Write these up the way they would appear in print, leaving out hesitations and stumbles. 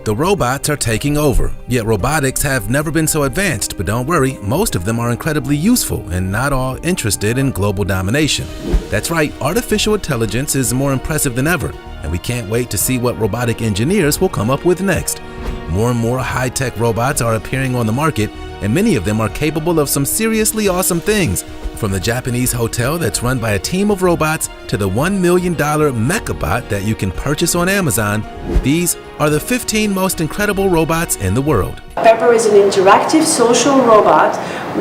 The robots are taking over, yet robotics have never been so advanced, but don't worry, most of them are incredibly useful and not all interested in global domination. That's right, artificial intelligence is more impressive than ever, and we can't wait to see what robotic engineers will come up with next. More and more high-tech robots are appearing on the market, and many of them are capable of some seriously awesome things. From the Japanese hotel that's run by a team of robots to the $1 million Mechabot that you can purchase on Amazon, these are the 15 most incredible robots in the world. Pepper is an interactive social robot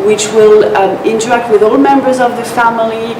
which will interact with all members of the family.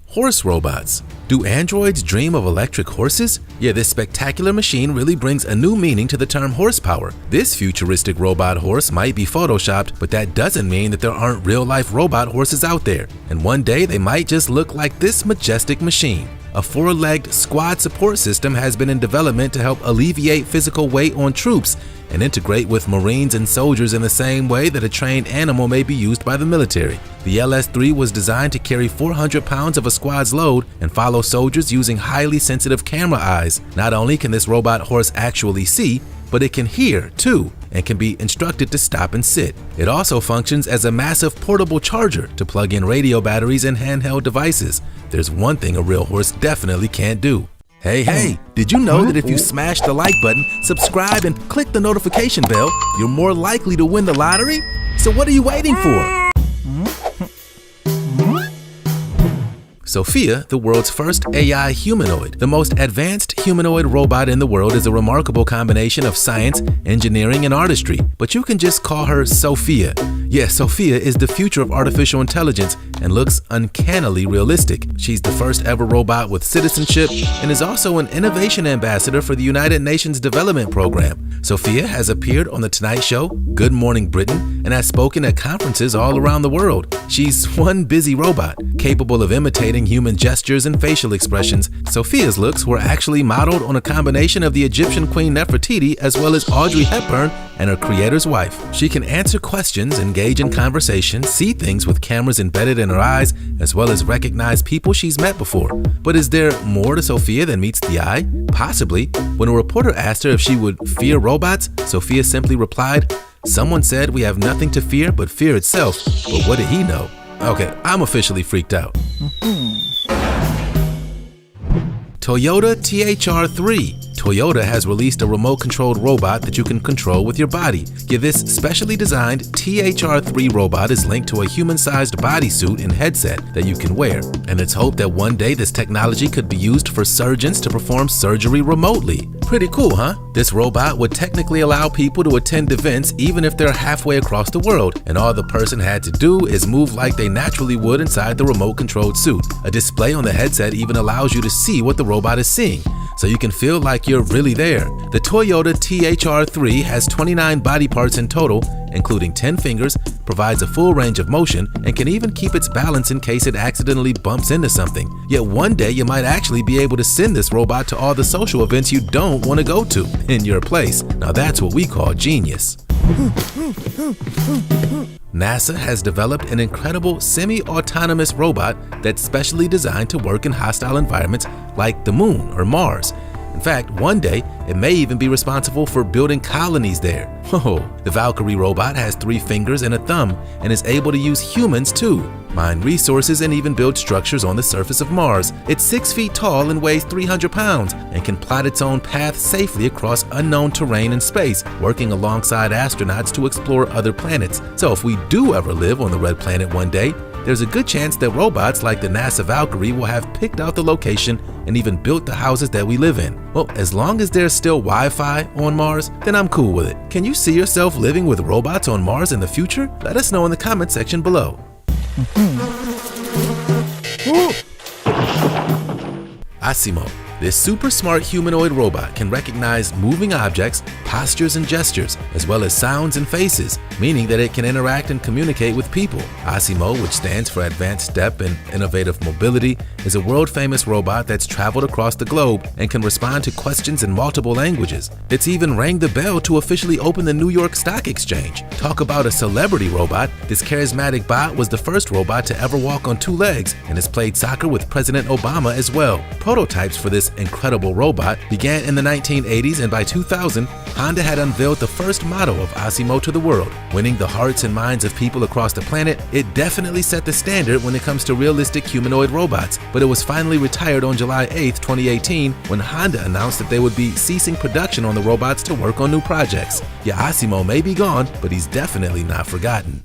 Horse robots. Do androids dream of electric horses? Yeah, this spectacular machine really brings a new meaning to the term horsepower. This futuristic robot horse might be photoshopped, but that doesn't mean that there aren't real-life robot horses out there. And one day they might just look like this majestic machine. A four-legged squad support system has been in development to help alleviate physical weight on troops and integrate with Marines and soldiers in the same way that a trained animal may be used by the military. The LS-3 was designed to carry 400 pounds of a squad's load and follow soldiers using highly sensitive camera eyes. Not only can this robot horse actually see, but it can hear too and can be instructed to stop and sit. It also functions as a massive portable charger to plug in radio batteries and handheld devices. There's one thing a real horse definitely can't do. Hey, did you know that if you smash the like button, subscribe, and click the notification bell, you're more likely to win the lottery? So what are you waiting for? Sophia, the world's first AI humanoid. The most advanced humanoid robot in the world is a remarkable combination of science, engineering, and artistry, but you can just call her Sophia. Yes, Sophia is the future of artificial intelligence and looks uncannily realistic. She's the first ever robot with citizenship and is also an innovation ambassador for the United Nations Development Program. Sophia has appeared on The Tonight Show, Good Morning Britain, and has spoken at conferences all around the world. She's one busy robot, capable of imitating human gestures and facial expressions. Sophia's looks were actually modeled on a combination of the Egyptian Queen Nefertiti as well as Audrey Hepburn and her creator's wife. She can answer questions, engage in conversation, see things with cameras embedded in her eyes, as well as recognize people she's met before. But is there more to Sophia than meets the eye? Possibly. When a reporter asked her if she would fear robots, Sophia simply replied, "Someone said we have nothing to fear but fear itself, but what did he know?" Okay, I'm officially freaked out. Toyota THR-3. Toyota has released a remote-controlled robot that you can control with your body. Yeah, this specially designed THR-3 robot is linked to a human-sized bodysuit and headset that you can wear, and it's hoped that one day this technology could be used for surgeons to perform surgery remotely. Pretty cool, huh? This robot would technically allow people to attend events even if they're halfway across the world, and all the person had to do is move like they naturally would inside the remote-controlled suit. A display on the headset even allows you to see what the robot is seeing, so you can feel like you're really there. The Toyota THR-3 has 29 body parts in total, including 10 fingers, provides a full range of motion, and can even keep its balance in case it accidentally bumps into something. Yet one day you might actually be able to send this robot to all the social events you don't want to go to in your place. Now that's what we call genius. NASA has developed an incredible semi-autonomous robot that's specially designed to work in hostile environments like the Moon or Mars. In fact, one day, it may even be responsible for building colonies there. Whoa! The Valkyrie robot has 3 fingers and a thumb and is able to use humans too, mine resources, and even build structures on the surface of Mars. It's 6 feet tall and weighs 300 pounds and can plot its own path safely across unknown terrain in space, working alongside astronauts to explore other planets. So if we do ever live on the Red Planet one day, there's a good chance that robots like the NASA Valkyrie will have picked out the location and even built the houses that we live in. Well, as long as there's still Wi-Fi on Mars, then I'm cool with it. Can you see yourself living with robots on Mars in the future? Let us know in the comment section below. Asimo. This super smart humanoid robot can recognize moving objects, postures and gestures, as well as sounds and faces, meaning that it can interact and communicate with people. ASIMO, which stands for Advanced Step and Innovative Mobility, is a world-famous robot that's traveled across the globe and can respond to questions in multiple languages. It's even rang the bell to officially open the New York Stock Exchange. Talk about a celebrity robot. This charismatic bot was the first robot to ever walk on two legs and has played soccer with President Obama as well. Prototypes for this incredible robot began in the 1980s, and by 2000, Honda had unveiled the first model of ASIMO to the world. Winning the hearts and minds of people across the planet, it definitely set the standard when it comes to realistic humanoid robots, but it was finally retired on July 8, 2018, when Honda announced that they would be ceasing production on the robots to work on new projects. Yeah, ASIMO may be gone, but he's definitely not forgotten.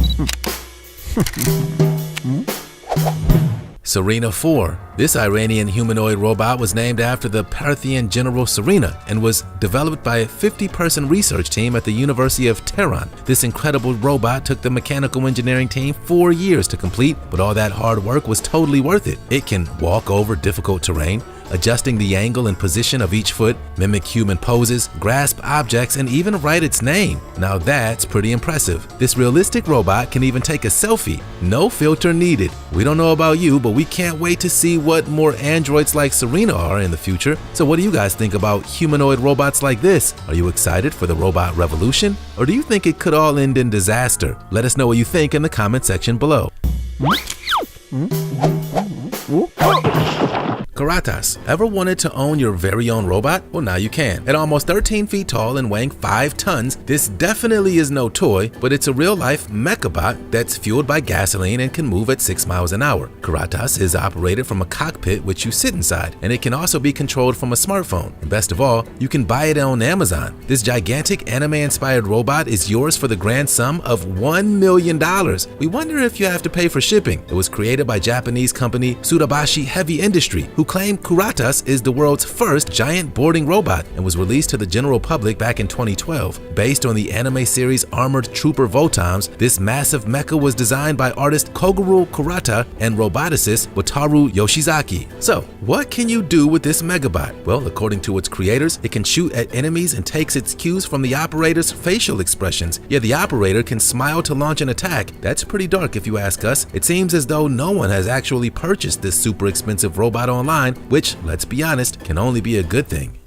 Serena 4. This Iranian humanoid robot was named after the Parthian general Serena and was developed by a 50-person research team at the University of Tehran. This incredible robot took the mechanical engineering team 4 years to complete, but all that hard work was totally worth it. It can walk over difficult terrain, adjusting the angle and position of each foot, mimic human poses, grasp objects, and even write its name. Now that's pretty impressive. This realistic robot can even take a selfie. No filter needed. We don't know about you, but we can't wait to see what more androids like Serena are in the future. So what do you guys think about humanoid robots like this? Are you excited for the robot revolution? Or do you think it could all end in disaster? Let us know what you think in the comment section below. Karatas. Ever wanted to own your very own robot? Well, now you can. At almost 13 feet tall and weighing 5 tons, this definitely is no toy, but it's a real-life mechabot that's fueled by gasoline and can move at 6 miles an hour. Karatas is operated from a cockpit which you sit inside, and it can also be controlled from a smartphone. And best of all, you can buy it on Amazon. This gigantic anime-inspired robot is yours for the grand sum of $1 million. We wonder if you have to pay for shipping. It was created by Japanese company Tsudabashi Heavy Industry, who claimed Karatas is the world's first giant boarding robot and was released to the general public back in 2012. Based on the anime series Armored Trooper Votoms, this massive mecha was designed by artist Kogoro Kurata and roboticist Wataru Yoshizaki. So, what can you do with this megabot? Well, according to its creators, it can shoot at enemies and takes its cues from the operator's facial expressions. Yeah, the operator can smile to launch an attack. That's pretty dark if you ask us. It seems as though no one has actually purchased this super expensive robot online, which, let's be honest, can only be a good thing.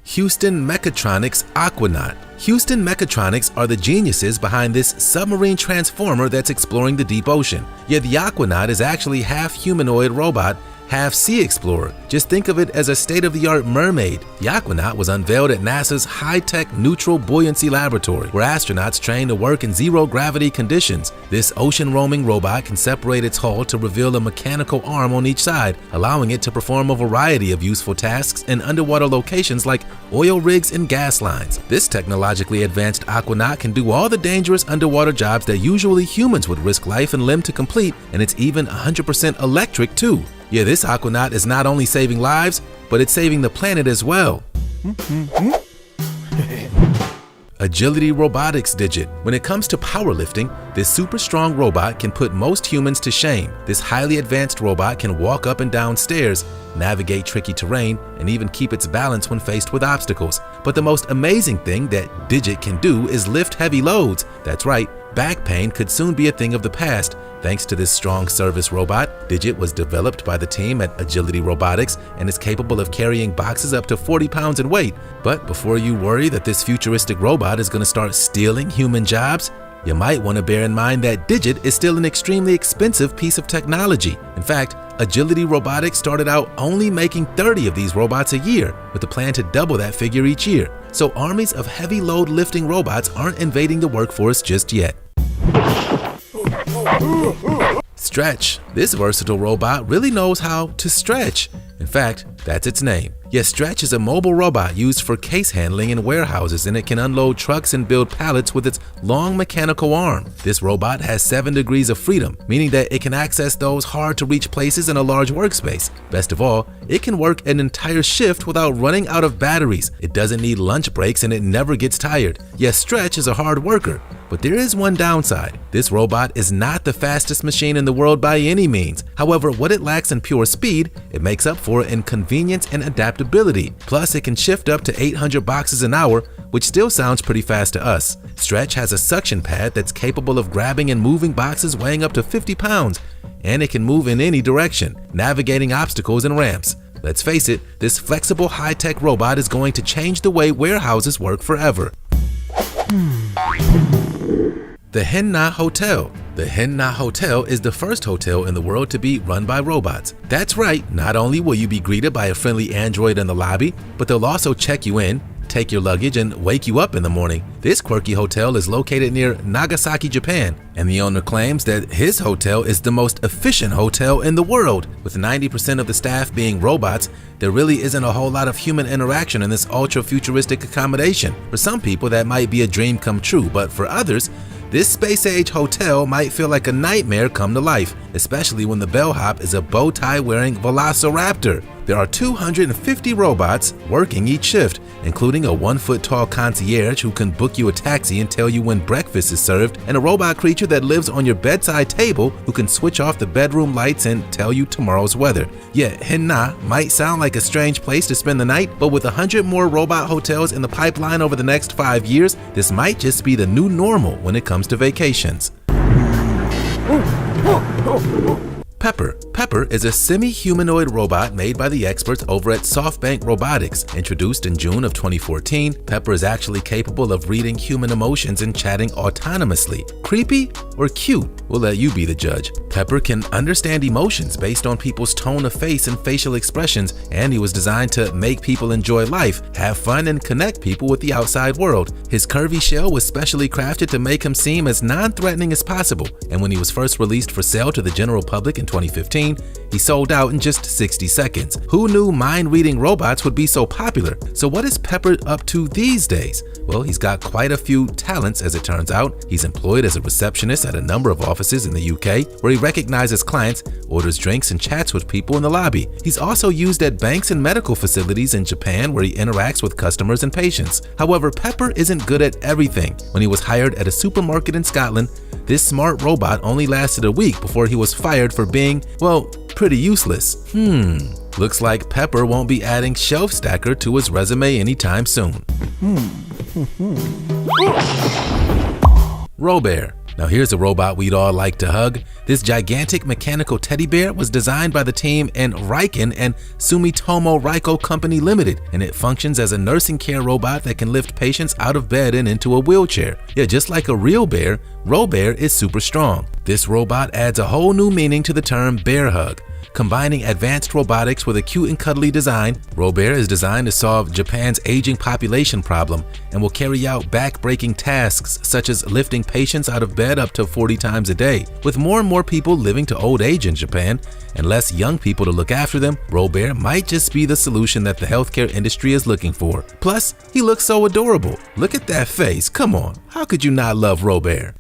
Houston Mechatronics Aquanaut. Houston Mechatronics are the geniuses behind this submarine transformer that's exploring the deep ocean. Yet the Aquanaut is actually half humanoid robot, half sea explorer. Just think of it as a state-of-the-art mermaid. The Aquanaut was unveiled at NASA's high-tech neutral buoyancy laboratory, where astronauts train to work in zero-gravity conditions. This ocean-roaming robot can separate its hull to reveal a mechanical arm on each side, allowing it to perform a variety of useful tasks in underwater locations like oil rigs and gas lines. This technologically advanced Aquanaut can do all the dangerous underwater jobs that usually humans would risk life and limb to complete, and it's even 100% electric too. Yeah, this Aquanaut is not only saving lives, but it's saving the planet as well. Agility Robotics Digit. When it comes to powerlifting, this super strong robot can put most humans to shame. This highly advanced robot can walk up and down stairs, navigate tricky terrain, and even keep its balance when faced with obstacles. But the most amazing thing that Digit can do is lift heavy loads. That's right, back pain could soon be a thing of the past. Thanks to this strong service robot, Digit was developed by the team at Agility Robotics and is capable of carrying boxes up to 40 pounds in weight. But before you worry that this futuristic robot is going to start stealing human jobs, you might want to bear in mind that Digit is still an extremely expensive piece of technology. In fact, Agility Robotics started out only making 30 of these robots a year, with a plan to double that figure each year. So armies of heavy load lifting robots aren't invading the workforce just yet. Stretch. This versatile robot really knows how to stretch. In fact, that's its name. Yes, Stretch is a mobile robot used for case handling in warehouses, and it can unload trucks and build pallets with its long mechanical arm. This robot has 7 degrees of freedom, meaning that it can access those hard-to-reach places in a large workspace. Best of all, it can work an entire shift without running out of batteries. It doesn't need lunch breaks, and it never gets tired. Yes, Stretch is a hard worker. But there is one downside. This robot is not the fastest machine in the world by any means. However, what it lacks in pure speed, it makes up for in convenience and adaptability. Plus, it can shift up to 800 boxes an hour, which still sounds pretty fast to us. Stretch has a suction pad that's capable of grabbing and moving boxes weighing up to 50 pounds, and it can move in any direction, navigating obstacles and ramps. Let's face it, this flexible high-tech robot is going to change the way warehouses work forever. The Hen-Na Hotel. The Hen-Na Hotel is the first hotel in the world to be run by robots. That's right, not only will you be greeted by a friendly android in the lobby, but they'll also check you in, take your luggage, and wake you up in the morning. This quirky hotel is located near Nagasaki, Japan, and the owner claims that his hotel is the most efficient hotel in the world. With 90% of the staff being robots, there really isn't a whole lot of human interaction in this ultra-futuristic accommodation. For some people, that might be a dream come true, but for others, this space-age hotel might feel like a nightmare come to life, especially when the bellhop is a bow-tie-wearing velociraptor. There are 250 robots working each shift, including a 1-foot-tall concierge who can book you a taxi and tell you when breakfast is served, and a robot creature that lives on your bedside table who can switch off the bedroom lights and tell you tomorrow's weather. Yeah, Hen-Na might sound like a strange place to spend the night, but with 100 more robot hotels in the pipeline over the next 5 years, this might just be the new normal when it comes to vacations. Pepper. Pepper is a semi-humanoid robot made by the experts over at SoftBank Robotics. Introduced in June of 2014, Pepper is actually capable of reading human emotions and chatting autonomously. Creepy or cute? We'll let you be the judge. Pepper can understand emotions based on people's tone of face and facial expressions, and he was designed to make people enjoy life, have fun, and connect people with the outside world. His curvy shell was specially crafted to make him seem as non-threatening as possible, and when he was first released for sale to the general public in 2015, he sold out in just 60 seconds. Who knew mind-reading robots would be so popular? So what is Pepper up to these days? Well, he's got quite a few talents, as it turns out. He's employed as a receptionist at a number of offices in the UK, where he recognizes clients, orders drinks, and chats with people in the lobby. He's also used at banks and medical facilities in Japan, where he interacts with customers and patients. However, Pepper isn't good at everything. When he was hired at a supermarket in Scotland, this smart robot only lasted a week before he was fired for being, well, pretty useless. Looks like Pepper won't be adding Shelf Stacker to his resume anytime soon. Robear. Now here's a robot we'd all like to hug. This gigantic mechanical teddy bear was designed by the team in Riken and Sumitomo Raico Company Limited, and it functions as a nursing care robot that can lift patients out of bed and into a wheelchair. Yeah, just like a real bear, Robear is super strong. This robot adds a whole new meaning to the term bear hug. Combining advanced robotics with a cute and cuddly design, Robear is designed to solve Japan's aging population problem and will carry out back-breaking tasks such as lifting patients out of bed up to 40 times a day. With more and more people living to old age in Japan and less young people to look after them, Robear might just be the solution that the healthcare industry is looking for. Plus, he looks so adorable. Look at that face. Come on, how could you not love Robear?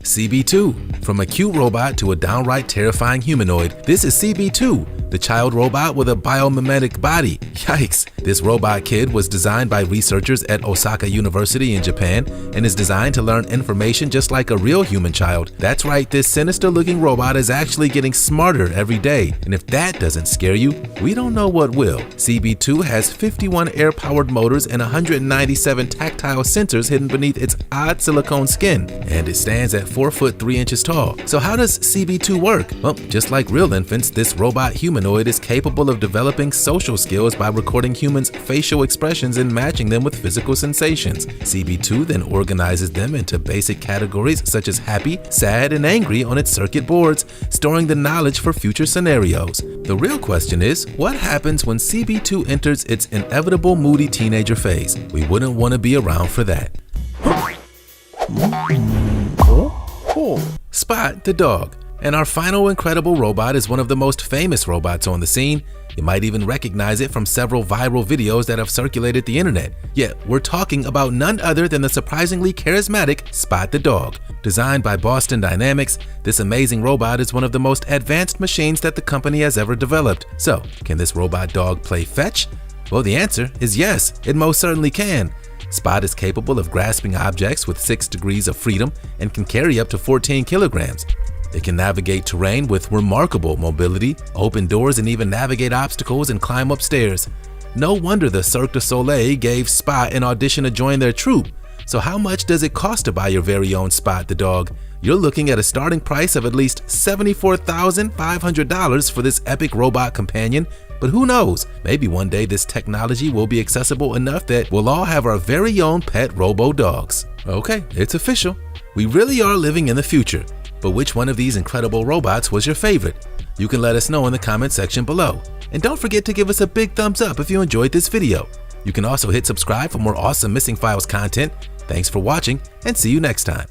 CB2. From a cute robot to a downright terrifying humanoid, this is CB2, the child robot with a biomimetic body. Yikes! This robot kid was designed by researchers at Osaka University in Japan and is designed to learn information just like a real human child. That's right, this sinister-looking robot is actually getting smarter every day, and if that doesn't scare you, we don't know what will. CB2 has 51 air-powered motors and 197 tactile sensors hidden beneath its odd silicone skin, and it stands at 4 foot 3 inches tall. So how does CB2 work? Well, just like real infants, this robot humanoid is capable of developing social skills by recording humans' facial expressions and matching them with physical sensations. CB2 then organizes them into basic categories such as happy, sad, and angry on its circuit boards, storing the knowledge for future scenarios. The real question is, what happens when CB2 enters its inevitable moody teenager phase? We wouldn't want to be around for that. Spot the dog. And our final incredible robot is one of the most famous robots on the scene. You might even recognize it from several viral videos that have circulated the internet. Yet, we're talking about none other than the surprisingly charismatic Spot the dog. Designed by Boston Dynamics, this amazing robot is one of the most advanced machines that the company has ever developed. So, can this robot dog play fetch? Well, the answer is yes, it most certainly can. Spot is capable of grasping objects with 6 degrees of freedom and can carry up to 14 kilograms. It can navigate terrain with remarkable mobility, open doors, and even navigate obstacles and climb up stairs. No wonder the Cirque du Soleil gave Spot an audition to join their troupe. So how much does it cost to buy your very own Spot the dog? You're looking at a starting price of at least $74,500 for this epic robot companion. But who knows, maybe one day this technology will be accessible enough that we'll all have our very own pet robo-dogs. Okay, it's official. We really are living in the future. But which one of these incredible robots was your favorite? You can let us know in the comment section below. And don't forget to give us a big thumbs up if you enjoyed this video. You can also hit subscribe for more awesome Missing Files content. Thanks for watching, and see you next time.